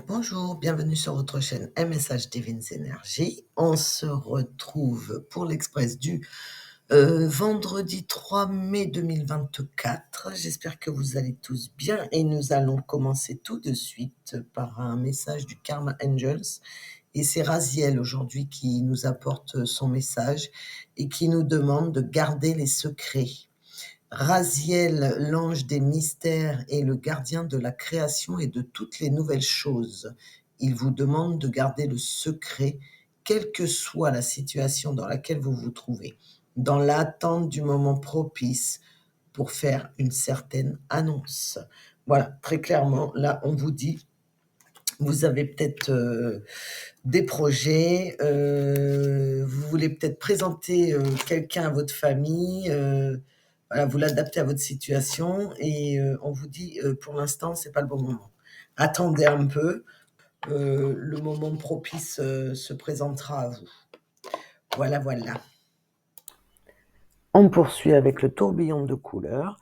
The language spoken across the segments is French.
Bonjour, bienvenue sur votre chaîne MSH Divines Énergies. On se retrouve pour l'Express du vendredi 3 mai 2024. J'espère que vous allez tous bien et nous allons commencer tout de suite par un message du Karma Angels. Et c'est Raziel aujourd'hui qui nous apporte son message et qui nous demande de garder les secrets. Raziel, l'ange des mystères, est le gardien de la création et de toutes les nouvelles choses. Il vous demande de garder le secret, quelle que soit la situation dans laquelle vous vous trouvez, dans l'attente du moment propice pour faire une certaine annonce. Voilà, très clairement, là, on vous dit, vous avez peut-être des projets, vous voulez peut-être présenter quelqu'un à votre famille, voilà, vous l'adaptez à votre situation et on vous dit pour l'instant c'est pas le bon moment. Attendez un peu, le moment propice se présentera à vous. Voilà, voilà. On poursuit avec le tourbillon de couleurs.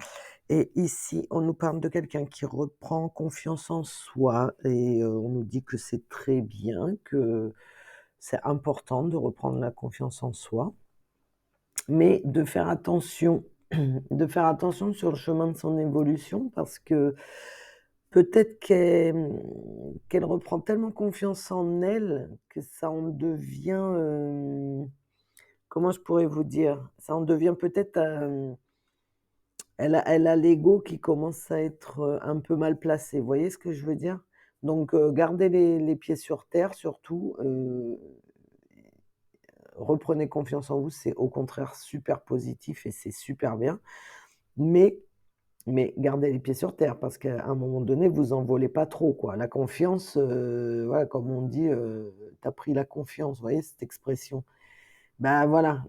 Et ici, on nous parle de quelqu'un qui reprend confiance en soi et on nous dit que c'est très bien, que c'est important de reprendre la confiance en soi, mais de faire attention, sur le chemin de son évolution parce que peut-être qu'elle reprend tellement confiance en elle que ça en devient, comment je pourrais vous dire? Ça en devient peut-être, elle a l'ego qui commence à être, un peu mal placé. Vous voyez ce que je veux dire? Donc, gardez les pieds sur terre surtout, reprenez confiance en vous, c'est au contraire super positif et c'est super bien. Mais gardez les pieds sur terre parce qu'à un moment donné, vous envolez pas trop, quoi. La confiance, voilà, comme on dit, «Tu as pris la confiance», vous voyez cette expression? Bah, voilà,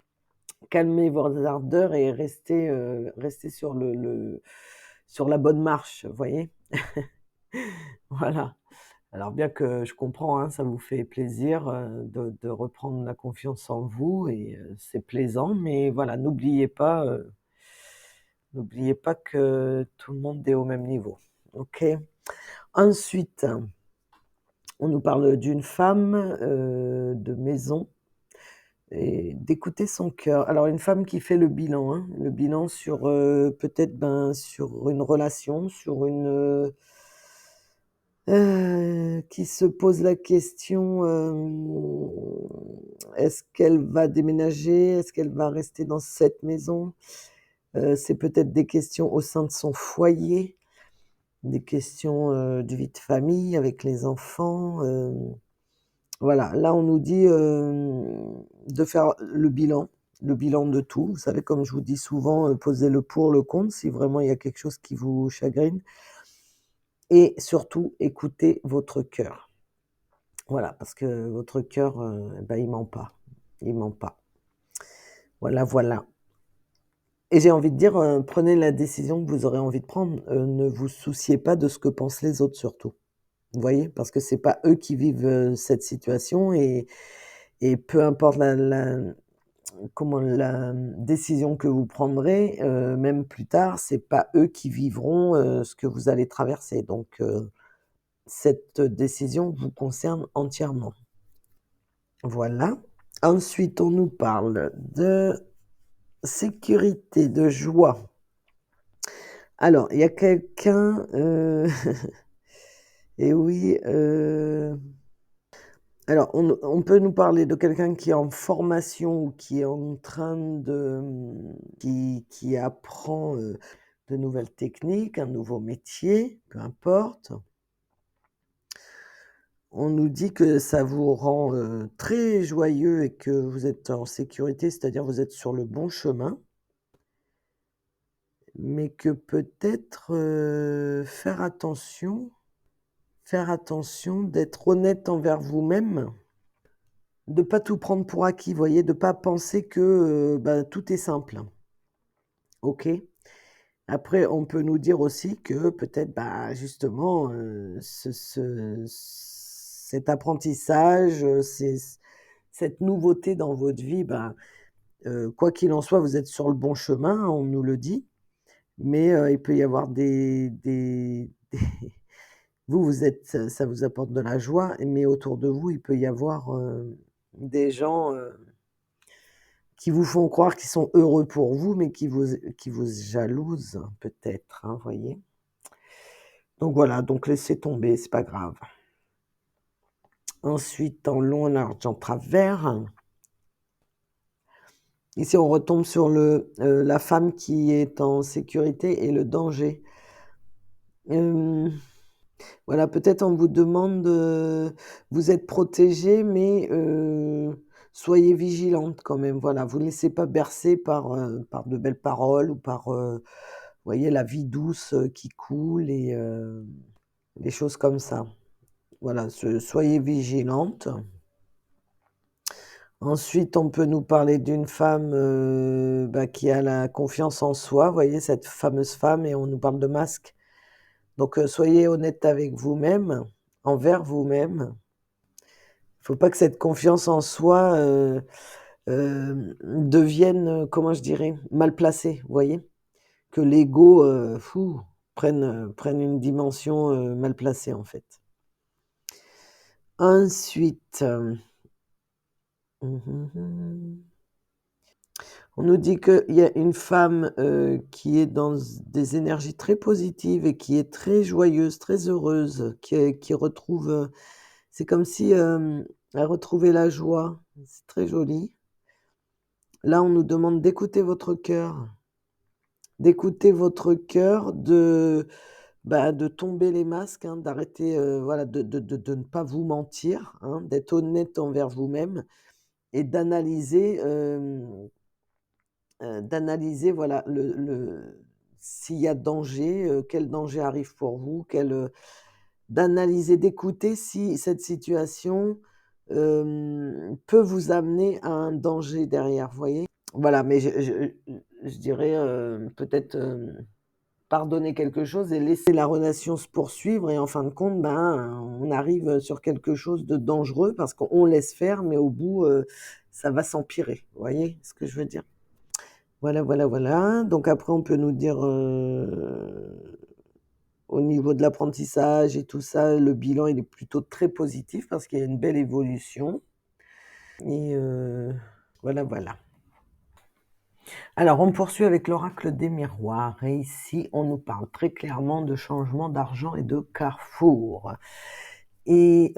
calmez vos ardeurs et restez sur la bonne marche, vous voyez? Voilà. Alors bien que je comprends, hein, ça vous fait plaisir, de reprendre la confiance en vous et c'est plaisant, mais voilà, n'oubliez pas que tout le monde est au même niveau, OK? Ensuite, on nous parle d'une femme, de maison et d'écouter son cœur. Alors une femme qui fait le bilan sur, peut-être, ben, sur une relation, sur qui se pose la question, est-ce qu'elle va déménager? Est-ce qu'elle va rester dans cette maison? C'est peut-être des questions au sein de son foyer, des questions, de vie de famille avec les enfants, voilà. Là, on nous dit, de faire le bilan de tout. Vous savez, comme je vous dis souvent, pesez le pour, le contre, si vraiment il y a quelque chose qui vous chagrine et surtout écoutez votre cœur. Voilà, parce que votre cœur, bah, il ment pas. Il ment pas. Voilà, voilà et j'ai envie de dire, prenez la décision que vous aurez envie de prendre. Ne vous souciez pas de ce que pensent les autres surtout. Vous voyez? Parce que c'est pas eux qui vivent, cette situation et peu importe la décision que vous prendrez, même plus tard, c'est pas eux qui vivront, ce que vous allez traverser donc cette décision vous concerne entièrement. Voilà. Ensuite, on nous parle de sécurité, de joie. Alors, il y a quelqu'un, et oui, alors on peut nous parler de quelqu'un qui est en formation ou qui est en train de, qui apprend, de nouvelles techniques, un nouveau métier, peu importe. On nous dit que ça vous rend, très joyeux et que vous êtes en sécurité, c'est-à-dire vous êtes sur le bon chemin. Mais que peut-être, faire attention, d'être honnête envers vous-même, de pas tout prendre pour acquis, vous voyez? De pas penser que, bah, tout est simple. OK? Après, on peut nous dire aussi que peut-être, bah, justement, cet apprentissage, cette nouveauté dans votre vie, ben, quoi qu'il en soit, vous êtes sur le bon chemin, on nous le dit, mais il peut y avoir des Vous êtes ça vous apporte de la joie, mais autour de vous, il peut y avoir, des gens, qui vous font croire qu'ils sont heureux pour vous, mais qui vous jalousent peut-être, hein, voyez? Donc voilà, donc laissez tomber, c'est pas grave. Ensuite, en long, en large, en travers, ici on retombe sur la femme qui est en sécurité et le danger. Hem, voilà, peut-être on vous demande, vous êtes protégée, mais soyez vigilante quand même, voilà. Vous ne laissez pas bercer par de belles paroles ou par, voyez, la vie douce, qui coule et des choses comme ça. Voilà, soyez vigilante. Ensuite, on peut nous parler d'une femme, bah, qui a la confiance en soi, vous voyez, cette fameuse femme et on nous parle de masque. Donc, soyez honnête avec vous-même, envers vous-même. Il faut pas que cette confiance en soi, devienne, comment je dirais? Mal placée, vous voyez? Que l'ego, prenne une dimension, mal placée, en fait. Ensuite, mmh mh. On nous dit qu'il y a une femme, qui est dans des énergies très positives et qui est très joyeuse, très heureuse, qui retrouve, c'est comme si, elle retrouvait la joie. C'est très joli. Là, on nous demande d'écouter votre cœur, de tomber les masques, hein, d'arrêter, voilà, de ne pas vous mentir, hein, d'être honnête envers vous-même et d'analyser, voilà, le s'il y a danger, quel danger arrive pour vous, d'analyser, d'écouter si cette situation, peut vous amener à un danger derrière, vous voyez? Voilà, mais je dirais, peut-être, pardonner quelque chose et laisser la relation se poursuivre et en fin de compte, ben, on arrive sur quelque chose de dangereux parce qu'on laisse faire, mais au bout, ça va s'empirer. Vous voyez ce que je veux dire? Voilà, voilà, voilà. Donc après on peut nous dire, au niveau de l'apprentissage et tout ça, le bilan il est plutôt très positif parce qu'il y a une belle évolution et voilà, voilà. Alors on poursuit avec l'oracle des miroirs et ici on nous parle très clairement de changement d'argent et de carrefour et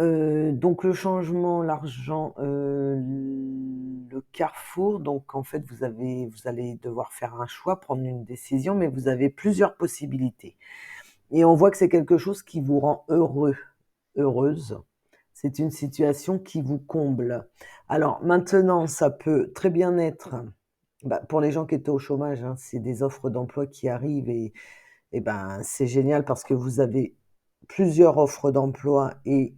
donc le changement, l'argent, le carrefour, donc en fait vous allez devoir faire un choix, prendre une décision, mais vous avez plusieurs possibilités et on voit que c'est quelque chose qui vous rend heureux, heureuse. C'est une situation qui vous comble. Alors maintenant, ça peut très bien être, bah, pour les gens qui étaient au chômage, hein, c'est des offres d'emploi qui arrivent et ben, c'est génial parce que vous avez plusieurs offres d'emploi et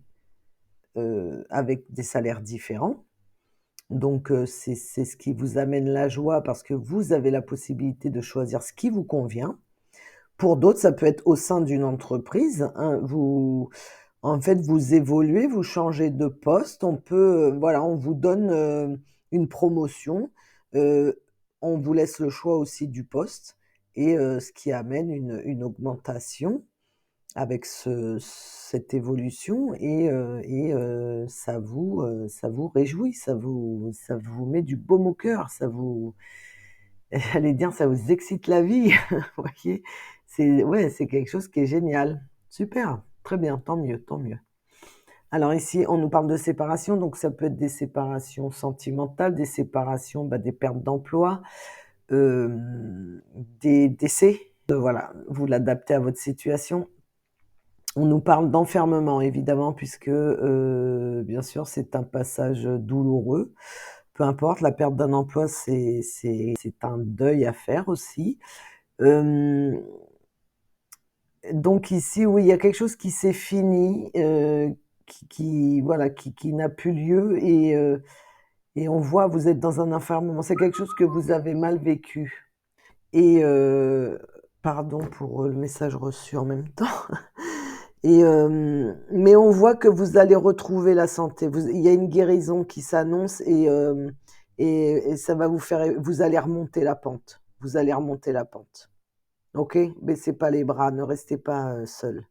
avec des salaires différents. Donc c'est ce qui vous amène la joie parce que vous avez la possibilité de choisir ce qui vous convient. Pour d'autres, ça peut être au sein d'une entreprise, hein, en fait, vous évoluez, vous changez de poste, voilà, on vous donne, une promotion, heu, on vous laisse le choix aussi du poste et ce qui amène une augmentation avec cette évolution et ça vous réjouit, ça vous met du baume au cœur, j'allais dire, ça vous excite la vie, vous voyez? C'est ouais, c'est quelque chose qui est génial. Super, très bien, tant mieux, tant mieux. Alors ici, on nous parle de séparation, donc ça peut être des séparations sentimentales, des séparations, bah, des pertes d'emploi, des décès, voilà, vous l'adaptez à votre situation. On nous parle d'enfermement évidemment puisque, bien sûr, c'est un passage, douloureux. Peu importe, la perte d'un emploi, c'est un deuil à faire aussi. Hem, donc ici, oui, il y a quelque chose qui s'est fini, qui voilà, qui n'a plus lieu et on voit, vous êtes dans un enfermement. C'est quelque chose que vous avez mal vécu et pardon pour, le message reçu en même temps et mais on voit que vous allez retrouver la santé. Il y a une guérison qui s'annonce et ça va vous allez remonter la pente. Vous allez remonter la pente. OK? Baissez pas les bras, ne restez pas, seule.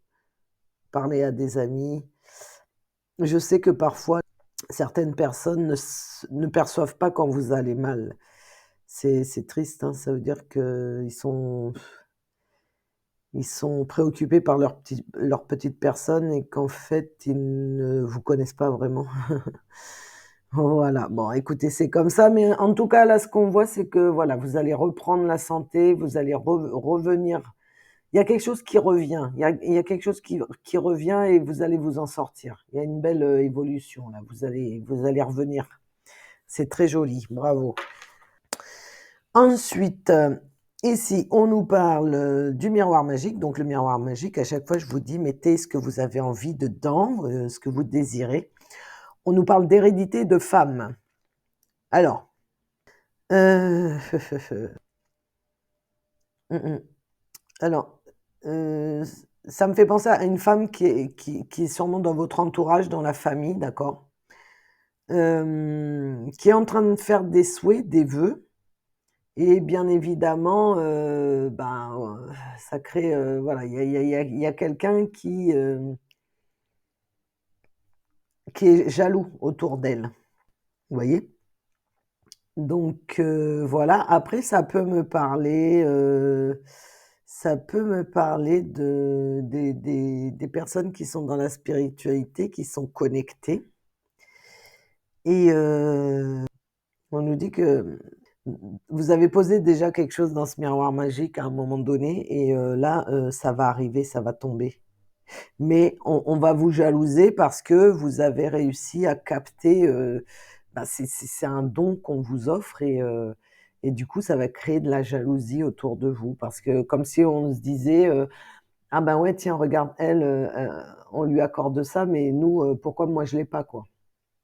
parler à des amis. Je sais que parfois, certaines personnes ne perçoivent pas quand vous allez mal. C'est triste, hein, ça veut dire ils sont préoccupés par leur petite personne et qu'en fait, ils ne vous connaissent pas vraiment. Voilà, bon écoutez, c'est comme ça, mais en tout cas, là, ce qu'on voit, c'est que, voilà, vous allez reprendre la santé, vous allez revenir. Il y a quelque chose qui revient, il y a quelque chose qui revient et vous allez vous en sortir. Il y a une belle, évolution là, vous allez revenir. C'est très joli, bravo. Ensuite, ici, on nous parle, du miroir magique. Donc le miroir magique, à chaque fois, je vous dis: «Mettez ce que vous avez envie dedans, ce que vous désirez». On nous parle d'hérédité de femme. Alors, heu, mmh mh. Alors, ça me fait penser à une femme qui est sûrement dans votre entourage, dans la famille, d'accord? Qui est en train de faire des souhaits, des vœux et bien évidemment, ça crée, voilà, il y a quelqu'un qui est jaloux autour d'elle, vous voyez? Donc voilà, après ça peut me parler des personnes qui sont dans la spiritualité, qui sont connectées et on nous dit que vous avez posé déjà quelque chose dans ce miroir magique à un moment donné et là, ça va arriver, ça va tomber. Mais on va vous jalouser parce que vous avez réussi à capter, c'est un don qu'on vous offre et du coup, ça va créer de la jalousie autour de vous parce que comme si on se disait, «Ah ben ouais, tiens, regarde elle, on lui accorde ça, mais nous, pourquoi moi je l'ai pas?» quoi.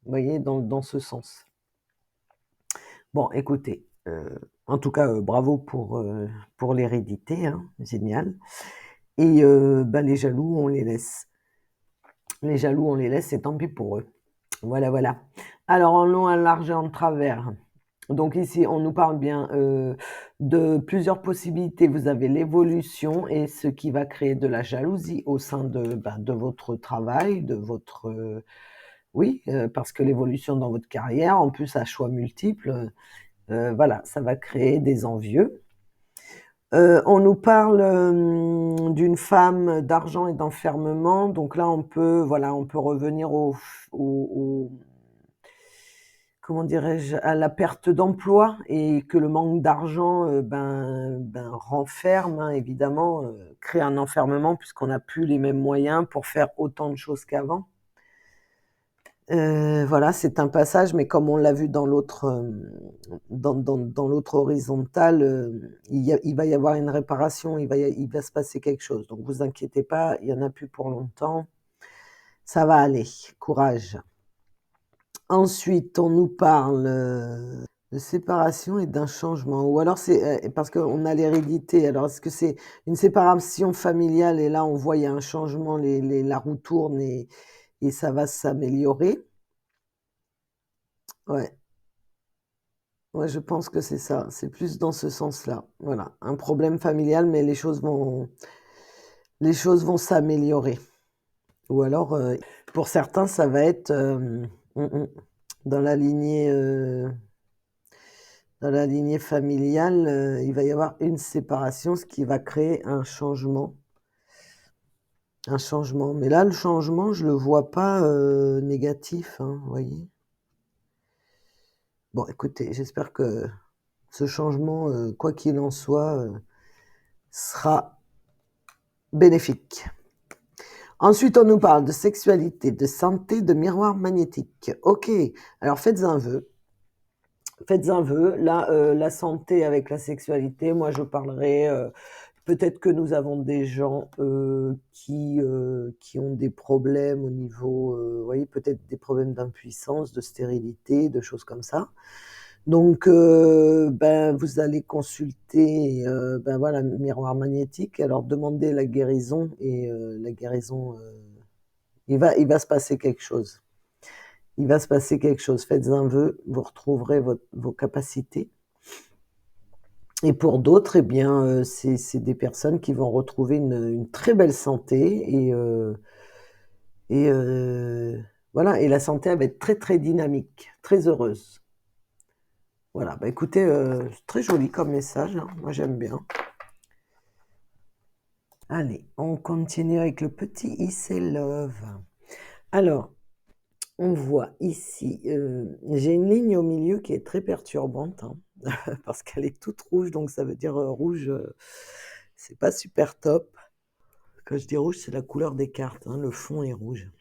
Vous voyez? Dans ce sens. Bon, écoutez, en tout cas, bravo pour l'hérédité, hein, génial et les jaloux, on les laisse. Les jaloux, on les laisse et tant pis pour eux. Voilà, voilà. Alors en long, en large et en travers. Donc ici, on nous parle bien, de plusieurs possibilités. Vous avez l'évolution et ce qui va créer de la jalousie au sein de votre travail, de votre, oui, parce que l'évolution dans votre carrière, en plus à choix multiples, voilà, ça va créer des envieux. On nous parle, d'une femme d'argent et d'enfermement, donc là on peut revenir au comment dirais-je? À la perte d'emploi et que le manque d'argent, renferme, hein, évidemment, crée un enfermement puisqu'on n'a plus les mêmes moyens pour faire autant de choses qu'avant. Voilà, c'est un passage, mais comme on l'a vu dans l'autre, dans l'autre horizontale, il va y avoir une réparation, il va se passer quelque chose. Donc vous inquiétez pas, il y en a plus pour longtemps. Ça va aller, courage. Ensuite, on nous parle, de séparation et d'un changement ou alors c'est, parce qu'on a l'hérédité, alors est-ce que c'est une séparation familiale et là on voit il y a un changement, la roue tourne et ça va s'améliorer? Ouais. Ouais, je pense que c'est ça, c'est plus dans ce sens-là. Voilà, un problème familial, mais les choses vont s'améliorer. Ou alors, pour certains, ça va être, mmh mh, dans la lignée, dans la lignée familiale, il va y avoir une séparation, ce qui va créer un changement. Un changement. Mais là, le changement, je le vois pas, négatif, hein, vous voyez? Bon, écoutez, j'espère que ce changement, quoi qu'il en soit, sera bénéfique. Ensuite, on nous parle de sexualité, de santé, de miroir magnétique. OK, alors faites un vœu. Faites un vœu. Là, la santé avec la sexualité, moi je parlerai, peut-être que nous avons des gens, qui ont des problèmes au niveau, vous voyez, peut-être des problèmes d'impuissance, de stérilité, de choses comme ça. Donc vous allez consulter, voilà, miroir magnétique, alors demandez la guérison et la guérison, il va se passer quelque chose. Il va se passer quelque chose. Faites un vœu, vous retrouverez vos capacités et pour d'autres, eh bien, c'est des personnes qui vont retrouver une très belle santé et voilà, et la santé, elle va être très, très dynamique, très heureuse. Voilà, bah, écoutez, c'est très joli comme message, hein, moi j'aime bien. Allez, on continue avec le petit Is et Love. Alors, on voit ici, j'ai une ligne au milieu qui est très perturbante, hein, parce qu'elle est toute rouge, donc ça veut dire, rouge, c'est pas super top. Quand je dis rouge, c'est la couleur des cartes, hein, le fond est rouge.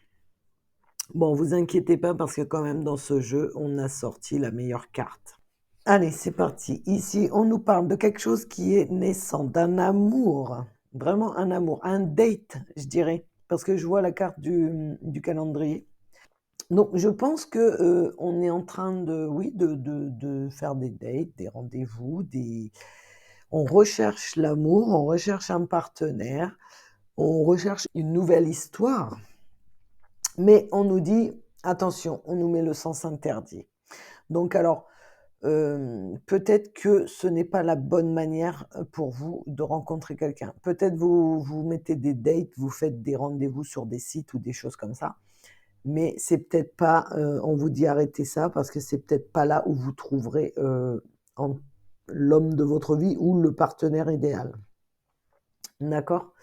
Bon, vous inquiétez pas parce que quand même dans ce jeu, on a sorti la meilleure carte. Allez, c'est parti. Ici, on nous parle de quelque chose qui est naissant, d'un amour, vraiment un amour, un date, je dirais, parce que je vois la carte du calendrier. Donc, je pense que on est en train de, oui, de faire des dates, des rendez-vous, on recherche l'amour, on recherche un partenaire, on recherche une nouvelle histoire, mais on nous dit, attention, on nous met le sens interdit. Donc, alors, peut-être que ce n'est pas la bonne manière pour vous de rencontrer quelqu'un. Peut-être vous mettez des dates, vous faites des rendez-vous sur des sites ou des choses comme ça. Mais c'est peut-être pas, on vous dit arrêtez ça parce que c'est peut-être pas là où vous trouverez, en l'homme de votre vie ou le partenaire idéal. D'accord?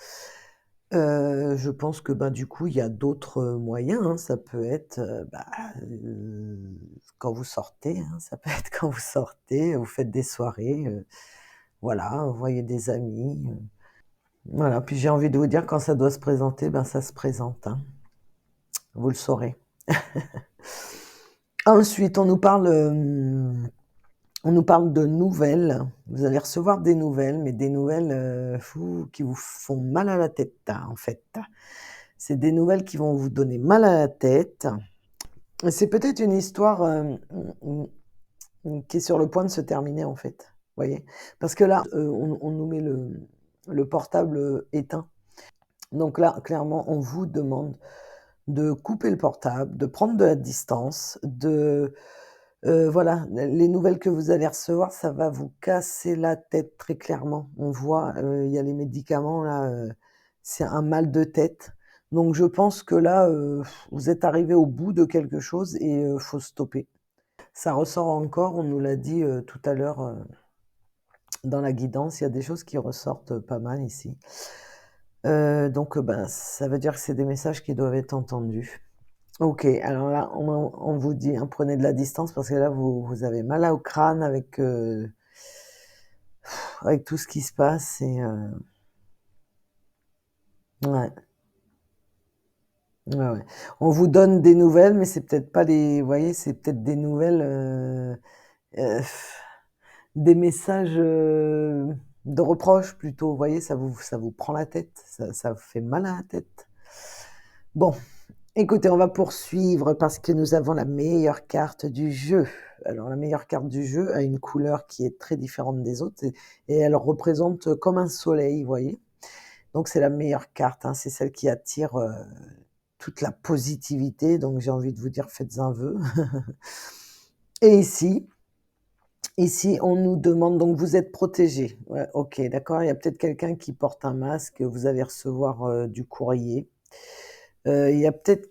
Je pense que, ben, du coup, il y a d'autres, moyens, hein. Ça peut être, quand vous sortez, hein, ça peut être quand vous sortez, vous faites des soirées, voilà, vous voyez des amis, voilà. Puis j'ai envie de vous dire quand ça doit se présenter, ben, ça se présente, hein. Vous le saurez. Ensuite, on nous parle de nouvelles. Vous allez recevoir des nouvelles, mais des nouvelles, fou qui vous font mal à la tête, hein, en fait. C'est des nouvelles qui vont vous donner mal à la tête. Et c'est peut-être une histoire, qui est sur le point de se terminer, en fait. Vous voyez? Parce que là, on nous met le portable, éteint. Donc là, clairement, on vous demande de couper le portable, de prendre de la distance, voilà, les nouvelles que vous allez recevoir, ça va vous casser la tête très clairement. On voit, il y a les médicaments là, c'est un mal de tête. Donc je pense que là, vous êtes arrivé au bout de quelque chose et faut stopper. Ça ressort encore, on nous l'a dit, tout à l'heure, dans la guidance, il y a des choses qui ressortent, pas mal ici. Donc ben, ça veut dire que c'est des messages qui doivent être entendus. OK, alors là, on vous dit, hein, prenez de la distance parce que là, vous avez mal au crâne avec tout ce qui se passe et ouais, ouais, ouais. On vous donne des nouvelles, mais c'est peut-être pas les vous voyez, c'est peut-être des nouvelles, heu, des messages, de reproches plutôt, vous voyez? Ça vous prend la tête, ça vous fait mal à la tête. Bon, écoutez, on va poursuivre parce que nous avons la meilleure carte du jeu. Alors la meilleure carte du jeu a une couleur qui est très différente des autres et elle représente comme un soleil, vous voyez? Donc c'est la meilleure carte, hein, c'est celle qui attire, toute la positivité, donc j'ai envie de vous dire faites un vœu. Et ici on nous demande donc vous êtes protégés. Ouais, OK, d'accord, il y a peut-être quelqu'un qui porte un masque, vous allez recevoir, du courrier. Il y a peut-être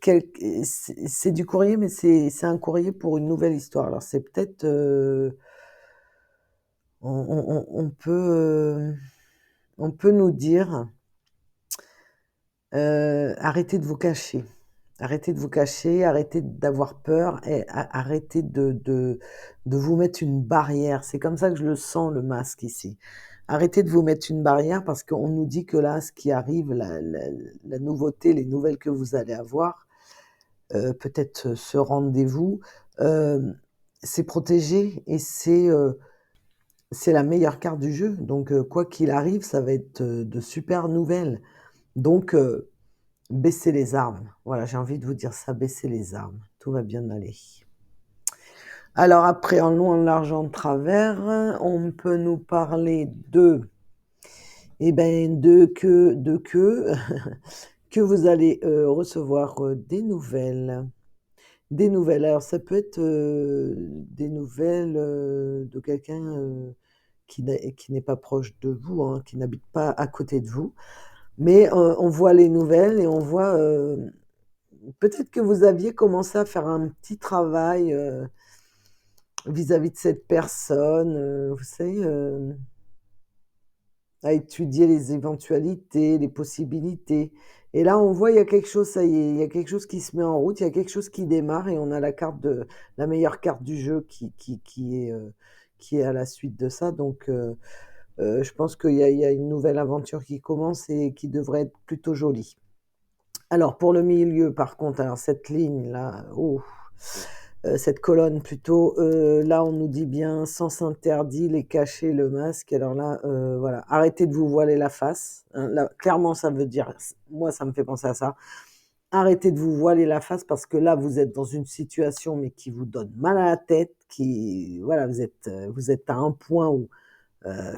c'est du courrier, mais c'est un courrier pour une nouvelle histoire. Alors c'est peut-être, on peut nous dire, «Arrêtez de vous cacher. Arrêtez de vous cacher, arrêtez d'avoir peur et arrêtez de vous mettre une barrière». C'est comme ça que je le sens le masque ici. Arrêtez de vous mettre une barrière parce qu'on nous dit que là, ce qui arrive, la nouveauté, les nouvelles que vous allez avoir, peut-être ce rendez-vous, hem, c'est protégé et c'est la meilleure carte du jeu. Donc quoi qu'il arrive, ça va être, de super nouvelles. Donc baissez les armes. Voilà, j'ai envie de vous dire ça, baissez les armes. Tout va bien aller. Alors après, en long, en large, en travers, on peut nous parler eh ben, que vous allez, recevoir, des nouvelles. Des nouvelles, alors ça peut être, des nouvelles, de quelqu'un, qui n'est pas proche de vous, hein, qui n'habite pas à côté de vous. Mais, on voit les nouvelles et on voit, peut-être que vous aviez commencé à faire un petit travail vis-à-vis de cette personne, vous savez, à étudier les éventualités, les possibilités. Et là, on voit, il y a quelque chose, ça y est, il y a quelque chose qui se met en route, il y a quelque chose qui démarre et on a la meilleure carte du jeu qui est à la suite de ça. Donc, je pense qu'il y a une nouvelle aventure qui commence et qui devrait être plutôt jolie. Alors, pour le milieu, par contre, alors cette ligne-là, oh, cette colonne plutôt, là, on nous dit bien sens interdit, les cachets, le masque. Alors là, voilà, arrêtez de vous voiler la face. Hein, là, clairement, ça veut dire, moi, ça me fait penser à ça. Arrêtez de vous voiler la face parce que là, vous êtes dans une situation, mais qui vous donne mal à la tête, voilà, vous êtes à un point où euh,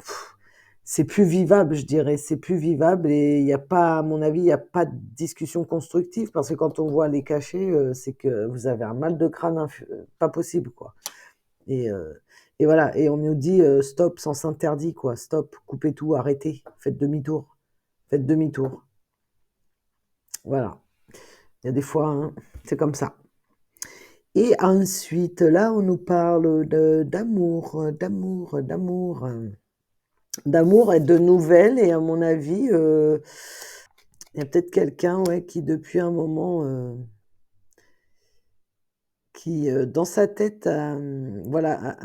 c'est plus vivable, je dirais, c'est plus vivable et il y a pas, à mon avis, il y a pas de discussion constructive parce que quand on voit les cachets, c'est que vous avez un mal de crâne pas possible, quoi. Et, euh, et voilà, et on nous dit stop, sens interdit, quoi, stop, coupez tout, arrêtez, faites demi-tour. Voilà, il y a des fois, hein, c'est comme ça. Et ensuite, là, on nous parle d'amour et de nouvelles. Et à mon avis, il y a peut-être quelqu'un, ouais, qui depuis un moment, qui dans sa tête, voilà,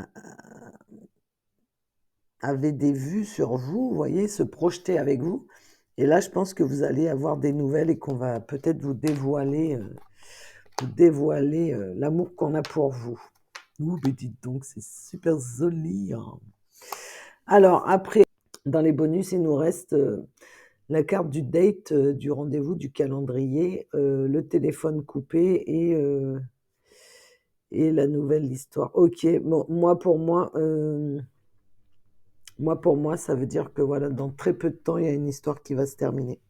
avait des vues sur vous, vous voyez, se projeter avec vous. Et là, je pense que vous allez avoir des nouvelles et qu'on va peut-être vous dévoiler l'amour qu'on a pour vous. Ouh, mais dites donc, c'est super joli, hein. Alors, après, dans les bonus, il nous reste la carte du date, du rendez-vous, du calendrier, le téléphone coupé et la nouvelle histoire. Ok, bon, moi, ça veut dire que voilà, dans très peu de temps, il y a une histoire qui va se terminer.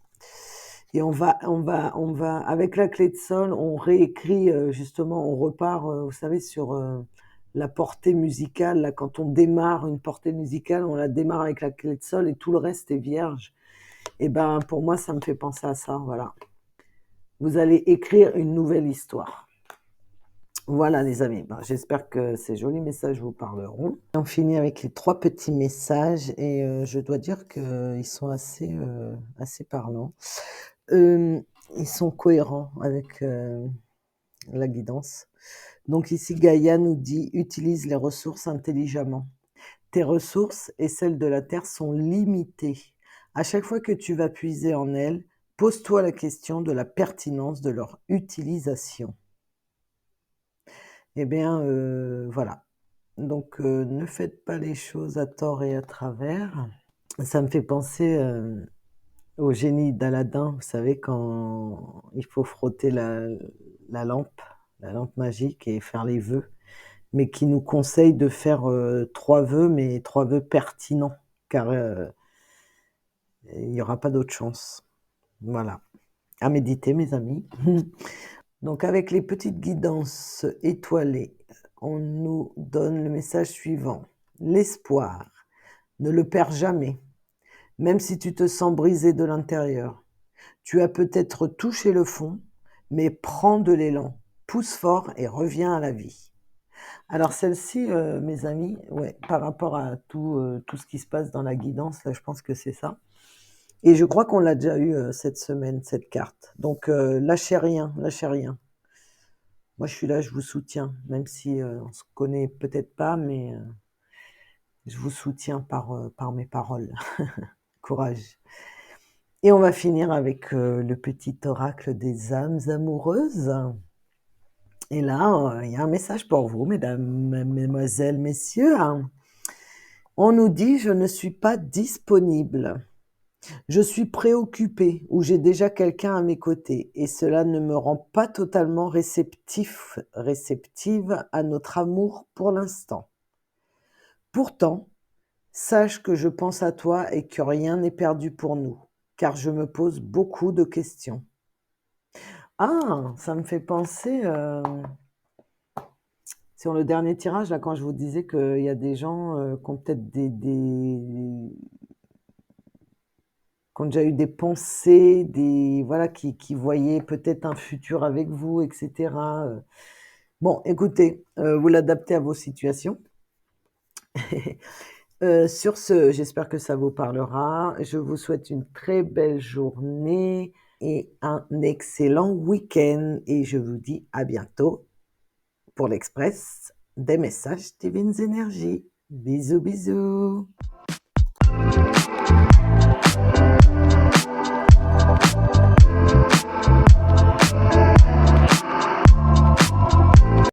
Et avec la clé de sol, on réécrit justement, on repart, vous savez, sur la portée musicale. Là, quand on démarre une portée musicale, on la démarre avec la clé de sol et tout le reste est vierge. Et ben, pour moi, ça me fait penser à ça. Voilà. Vous allez écrire une nouvelle histoire. Voilà, les amis. Ben, j'espère que ces jolis messages vous parleront. On finit avec les 3 petits messages et je dois dire qu'ils sont assez parlants. Ils sont cohérents avec la guidance. Donc ici, Gaïa nous dit: utilise les ressources intelligemment. Tes ressources et celles de la Terre sont limitées. À chaque fois que tu vas puiser en elles, pose-toi la question de la pertinence de leur utilisation. Eh bien, voilà. Donc, ne faites pas les choses à tort et à travers. Ça me fait penser au génie d'Aladin, vous savez, quand il faut frotter la lampe magique et faire les vœux, mais qui nous conseille de faire 3 vœux, mais 3 vœux pertinents, car il n'y aura pas d'autre chance. Voilà. À méditer, mes amis. Donc, avec les petites guidances étoilées, on nous donne le message suivant. L'espoir, ne le perds jamais, même si tu te sens brisé de l'intérieur. Tu as peut-être touché le fond, mais prends de l'élan, pousse fort et reviens à la vie. Alors celle-ci, mes amis, ouais, par rapport à tout ce qui se passe dans la guidance, là, je pense que c'est ça. Et je crois qu'on l'a déjà eu cette semaine, cette carte. Donc lâchez rien, lâchez rien. Moi, je suis là, je vous soutiens, même si on se connaît peut-être pas, mais je vous soutiens par mes paroles. Courage. Et on va finir avec le petit oracle des âmes amoureuses. Et là, il y a un message pour vous, mesdames, mesdemoiselles, messieurs. On nous dit: je ne suis pas disponible. Je suis préoccupée ou j'ai déjà quelqu'un à mes côtés et cela ne me rend pas totalement réceptive à notre amour pour l'instant. Pourtant, sache que je pense à toi et que rien n'est perdu pour nous, car je me pose beaucoup de questions. Ah, ça me fait penser sur le dernier tirage, là, quand je vous disais qu'il y a des gens qui ont peut-être qui ont déjà eu des pensées, des voilà, qui voyaient peut-être un futur avec vous et cetera, Bon, écoutez, vous l'adaptez à vos situations. Sur ce, j'espère que ça vous parlera. Je vous souhaite une très belle journée et un excellent week-end et je vous dis à bientôt pour l'Express des messages Divines Énergies. Bisous, bisous.